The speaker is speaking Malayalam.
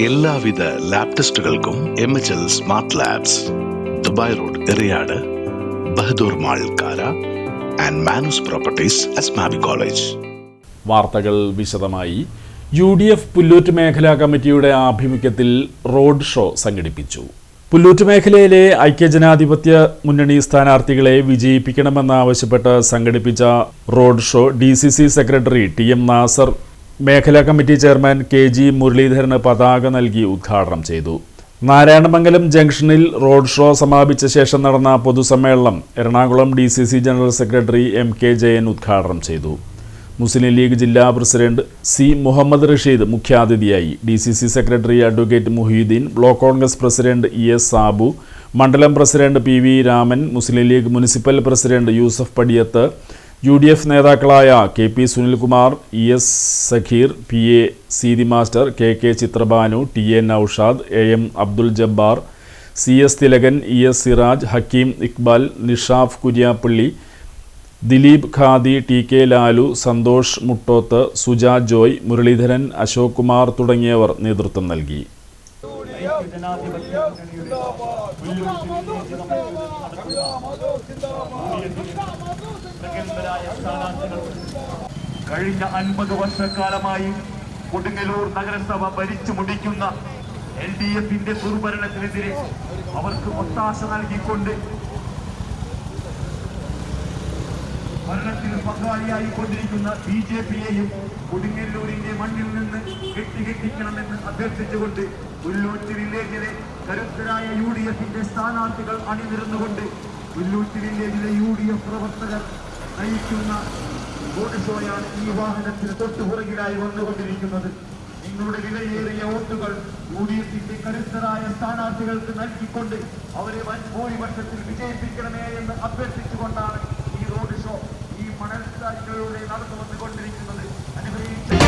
എല്ലാവിധ ലാബ് ടെസ്റ്റുകൾക്കും MHL smart labs, Dubai road, Eriyad, Bahadur mall, Kara and Manus properties, Asmabi college. വാർത്തകൾ വിശദമായി. UDF പുല്ലൂറ്റ് മേഖലാ കമ്മിറ്റിയുടെ ആഭിമുഖ്യത്തിൽ റോഡ് ഷോ സംഘടിപ്പിച്ചു. പുല്ലൂറ്റ് മേഖലയിലെ ഐക്യജനാധിപത്യ മുന്നണി സ്ഥാനാർത്ഥികളെ വിജയിപ്പിക്കണമെന്നാവശ്യപ്പെട്ട് സംഘടിപ്പിച്ച road show DCC secretary TM Nasar, മേഖലാ കമ്മിറ്റി ചെയർമാൻ KG മുരളീധരന് പതാക നൽകി ഉദ്ഘാടനം ചെയ്തു. നാരായണമംഗലം ജംഗ്ഷനിൽ റോഡ് ഷോ സമാപിച്ച ശേഷം നടന്ന പൊതുസമ്മേളനം Ernakulam DCC general secretary MK Jayan ഉദ്ഘാടനം ചെയ്തു. മുസ്ലിം ലീഗ് ജില്ലാ പ്രസിഡന്റ് C മുഹമ്മദ് റഷീദ് മുഖ്യാതിഥിയായി. DCC secretary advocate Muhiddin, block Congress president ES Sabu, മണ്ഡലം president PV Raman, Muslim League municipal president Yusuf Padiyath, UDF നേതാക്കളായ KP Sunilkumar, ES Sakheer, PA Seethi master, KK Chithrabanu, TA Noushad, AM Abdul Jabbar, CS Thilakan, ES Siraj, Hakeem Iqbal, Nishaf Kuriyappally, Dileep Khadi, TK Lalu, Santhosh Muttoth, Suja Joy, Muraleedharan, Ashok Kumar തുടങ്ങിയവർ നേതൃത്വം നൽകി. കഴിഞ്ഞ 50 വർഷക്കാലമായി കൊടുങ്ങല്ലൂർ നഗരസഭ ഭരിച്ചു മുടിക്കുന്ന LDFന്റെ ദുർഭരണത്തിനെതിരെ അവർക്ക് ഒത്താശ നൽകിക്കൊണ്ട് ഭരണത്തിൽ പങ്കാളിയായിക്കൊണ്ടിരിക്കുന്ന BJPയെയും കൊടുങ്ങല്ലൂരിന്റെ മണ്ണിൽ നിന്ന് കെട്ടിക്കണമെന്ന് അഭ്യർത്ഥിച്ചുകൊണ്ട് പുല്ലൂറ്റ് വില്ലേജിലെ കരുത്തരായ UDFന്റെ സ്ഥാനാർത്ഥികൾ അണിനിരന്നുകൊണ്ട് പുല്ലൂറ്റ് വില്ലേജിലെ UDF പ്രവർത്തകർ നയിക്കുന്ന റോഡ് ഷോയാണ് ഈ വാഹനത്തിന് തൊട്ടുപുറകിലായി വന്നുകൊണ്ടിരിക്കുന്നത്. നിങ്ങളുടെ വിലയേറിയ വോട്ടുകൾ UDFന്റെ കരുത്തരായ സ്ഥാനാർത്ഥികൾക്ക് നൽകിക്കൊണ്ട് അവരെ വൻ ഭൂരിപക്ഷത്തിൽ വിജയിപ്പിക്കണമേ എന്ന് അഭ്യർത്ഥിച്ചുകൊണ്ടാണ് ഈ റോഡ് ഷോ ഈ മണൽക്കാറ്റിലൂടെ നടന്നു വന്നുകൊണ്ടിരിക്കുന്നത്. അനുഗ്രഹിച്ച